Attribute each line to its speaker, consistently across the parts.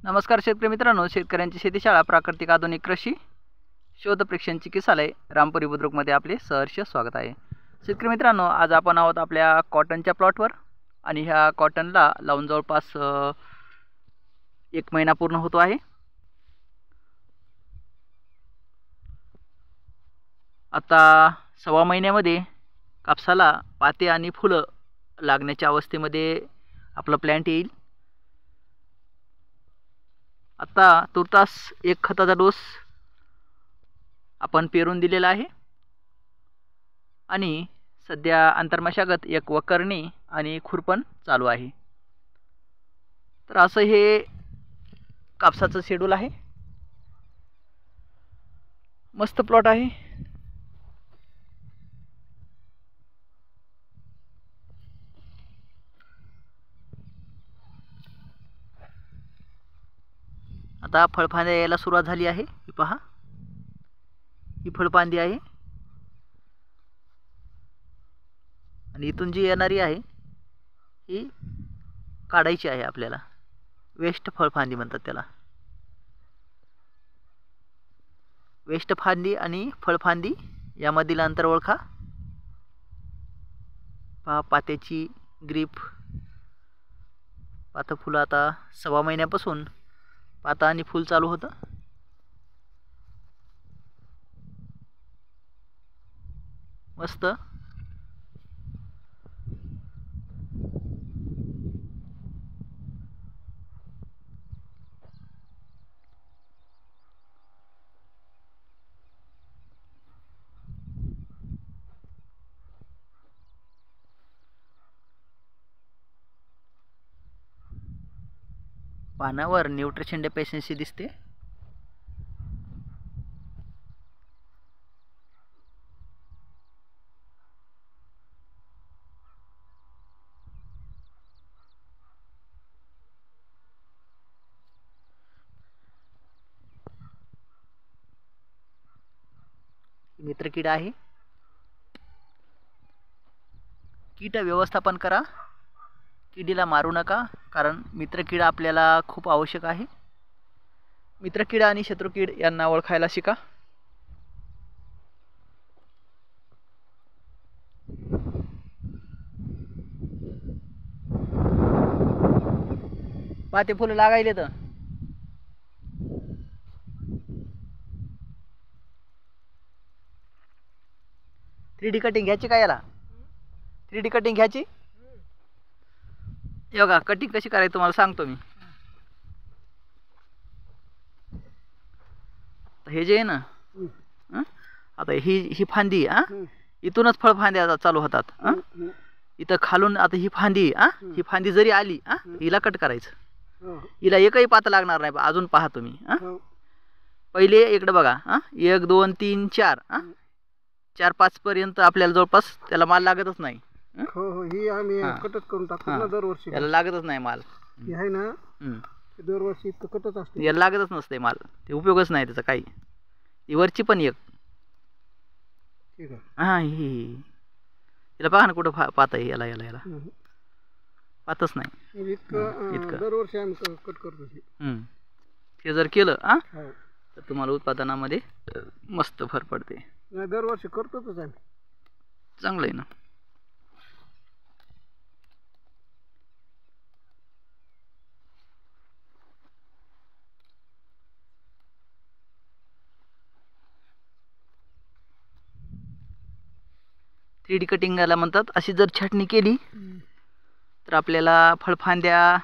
Speaker 1: नमस्कार शेतकरी मित्रांनो, शेतकऱ्यांची शेतीशाळा प्राकृतिक आधुनिक कृषी शोध प्रेक्षण चिकित्सालय रामपुरी बुद्रुकमध्ये आपले सहर्ष स्वागत आहे। शेतकरी मित्रांनो, आज आपण आहोत आपल्या कॉटनच्या प्लॉटवर आणि ह्या कॉटनला लावून जवळपास 1 महिना पूर्ण होतो आहे। आता 1.25 महिन्यामध्ये कापसाला पाते आणि फुलं लागण्याच्या अवस्थेमध्ये आपला प्लॅन्ट येईल। आता तुर्तास 1 खताचा डोस आपण पेरून दिलेला आहे आणि सध्या अंतर्मशागत 1 वकरणी आणि खुरपण चालू आहे। तर असं हे कापसाचं शेड्यूल आहे। मस्त प्लॉट आहे। आता फळफांद्या यायला सुरुवात झाली आहे। ही पहा, ही फळफांदी आहे आणि इथून जी येणारी आहे ही काढायची आहे आपल्याला। वेस्ट फळफांदी म्हणतात त्याला। वेस्ट फांदी आणि फळफांदी यामधील अंतर ओळखा। पहा पात्याची ग्रीप। पातं फुलं आता 1.25 महिन्यापासून पाता आणि फूल चालू होतं। मस्त पानावर न्यूट्रिशन डेफिशियन्सी दिसते। मित्रकीड आहे। कीट व्यवस्थापन करा, किडीला मारू नका, कारण मित्रकीड आपल्याला खूप आवश्यक आहे। मित्रकीड आणि शत्रुकीड यांना ओळखायला शिका। पाते फुलं लागायले तर 3D कटिंग घ्यायची का याला? 3D कटिंग घ्यायची। योगा कटिंग कशी करायची तुम्हाला सांगतो मी। हे जे आहे ना, आता ही फांदी इथूनच फळफांद्या चालू होतात। इथं खालून आता ही फांदी जरी आली हिला कट करायचं। हिला एकही पात लागणार नाही। अजून पहा तुम्ही। पहिले इकडे बघा, 1 2 3 4 4-5 पर्यंत आपल्याला जवळपास त्याला माल लागतच नाही।
Speaker 2: ही आम्ही कटच करून टाकतो ना दरवर्षी।
Speaker 1: याला लागतच नाही माल।
Speaker 2: हे आहे ना, दरवर्षी कटच असते।
Speaker 1: याला लागतच नसते माल, ते उपयोगच नाही त्याचा काही। ही वरची पण एक
Speaker 2: ठीक आहे।
Speaker 1: ही याला पहा ना कुठं पात आहे। याला याला याला पातच नाही।
Speaker 2: इतकं दरवर्षी आम्ही कट करतो।
Speaker 1: ते जर केलं तर तुम्हाला उत्पादनामध्ये मस्त भर पडते।
Speaker 2: दरवर्षी करतोच आम्ही।
Speaker 1: चांगलं आहे ना। थ्री कटिंगला म्हणतात। अशी जर छाटणी केली तर आपल्याला फळफांद्या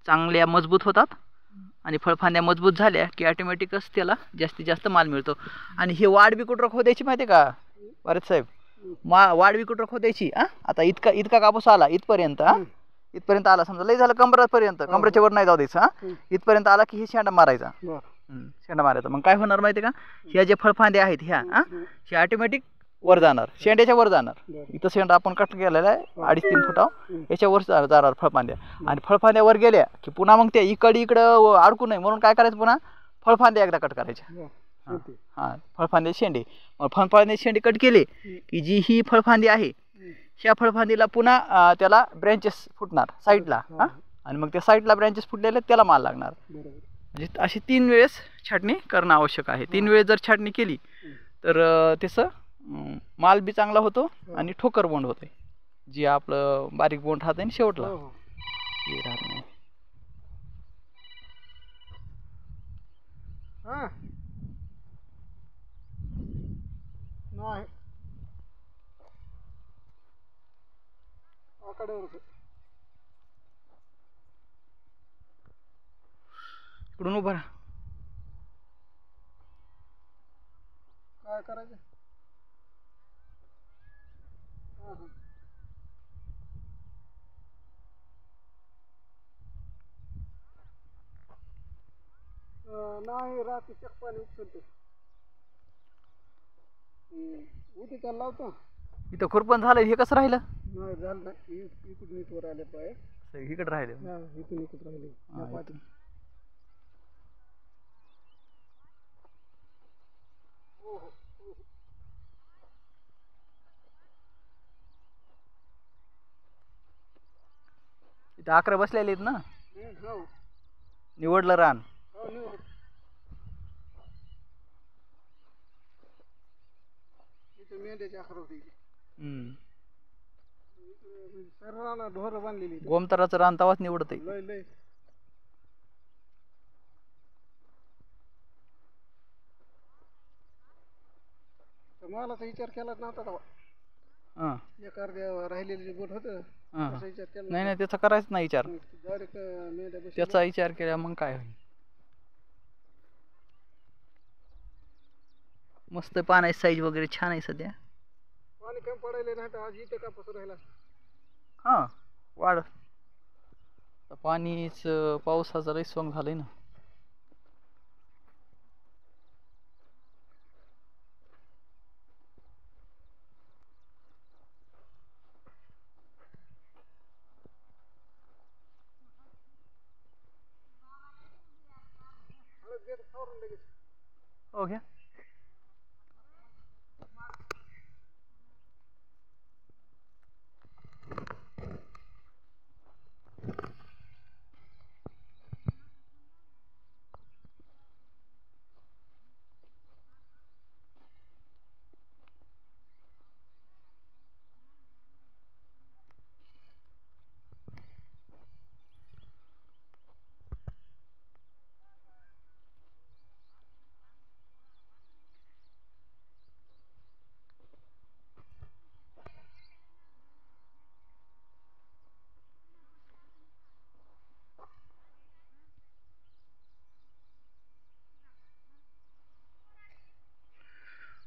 Speaker 1: चांगल्या मजबूत होतात आणि फळफांद्या मजबूत झाल्या की ऑटोमॅटिकच त्याला जास्तीत जास्त माल मिळतो। आणि हे वाढ बी कुठं खोदायची माहिती आहे का भारत साहेब? वाढ बी कुठं खोदायची। आता इतका कापूस आला इथपर्यंत, इथपर्यंत आला समजा, लय झालं कमरापर्यंत, कमरेच्या वर नाही जाऊ द्यायचं। इथपर्यंत आला की हे शेंडा मारायचा। शेंडा मारायचा मग काय होणार माहिती आहे का? ह्या जे फळफांद्या आहेत हे ऑटोमॅटिक वर जाणार, शेंड्याच्या वर जाणार। इथं शेंडा आपण कट केलेला आहे 2.5-3 फुटावर, याच्यावर जाणार फळफांद्या। आणि फळफांद्या वर गेल्या की पुन्हा मग त्या इकडं अडकू नये म्हणून काय करायचं, पुन्हा फळफांद्या एकदा कट करायच्या। फळफांदे शेंडे, मग फळफांदे शेंडे कट केले की जी ही फळफांदी आहे ह्या फळफांदीला पुन्हा त्याला ब्रँचेस फुटणार साईडला, आणि मग त्या साईडला ब्रँचेस फुटलेले त्याला माल लागणार। म्हणजे अशी 3 वेळेस छाटणी करणं आवश्यक आहे. 3 वेळेस जर छाटणी केली तर त्याचं माल बी चांगला होतो आणि ठोकर बोंड होते. जी आपलं बारीक बोंड राहते आणि शेवटला हे राहत नाही. इकडून उभा राहा.
Speaker 2: काय करायचं? नाही रात्री चकपाने उपसरतो. उद्या त्याला लावतो.
Speaker 1: इथं खुरपण झालं, हे कसं राहिलं?
Speaker 2: नाही झालं नाही, इकडून इथवर आले पाय,
Speaker 1: इकडे राहिले.
Speaker 2: इथून इकडे राहिले.
Speaker 1: इथं 11 बसलेले आहेत ना, निवडलं रान.
Speaker 2: मेंढ्याची आखर होती. सर्वांना ढोरं बांधलेली.
Speaker 1: गोमताराचं रान तवाच निवडत आहे.
Speaker 2: लय लय मालाचा विचार केलाच नव्हता तेव्हा. एक अर्ध्या राहिलेले बोट होतं, असा विचार केला
Speaker 1: नाही नाही, त्याचा करायच नाही विचार.
Speaker 2: डायरेक्ट मेंढ्या बसल्या.
Speaker 1: त्याचा विचार केला मग काय होईल. मस्त पाण्याची साईज वगैरे छान आहे सध्या.
Speaker 2: पाणी कमी पडायला नाही तर आज इथे कापूस राहिला.
Speaker 1: वाढ पाणीच पावसाचं लई सोंग झालंय ना. हो घ्या.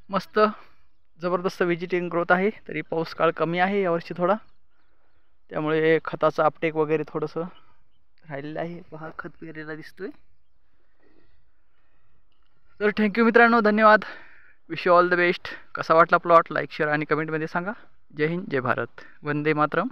Speaker 1: मस्त जबरदस्त व्हेजिटेटिंग ग्रोथ आहे. तरी पाऊस काळ कमी आहे यावर्षी थोडा, त्यामुळे खताचं अपटेक वगैरे थोडंसं राहिलेलं आहे. पहा खत पेरेला दिसतोय. तर थँक्यू मित्रांनो, धन्यवाद. Wish you all the best. कसा वाटला प्लॉट लाईक शेअर आणि कमेंटमध्ये सांगा. जय हिंद, जय भारत, वंदे मातरम.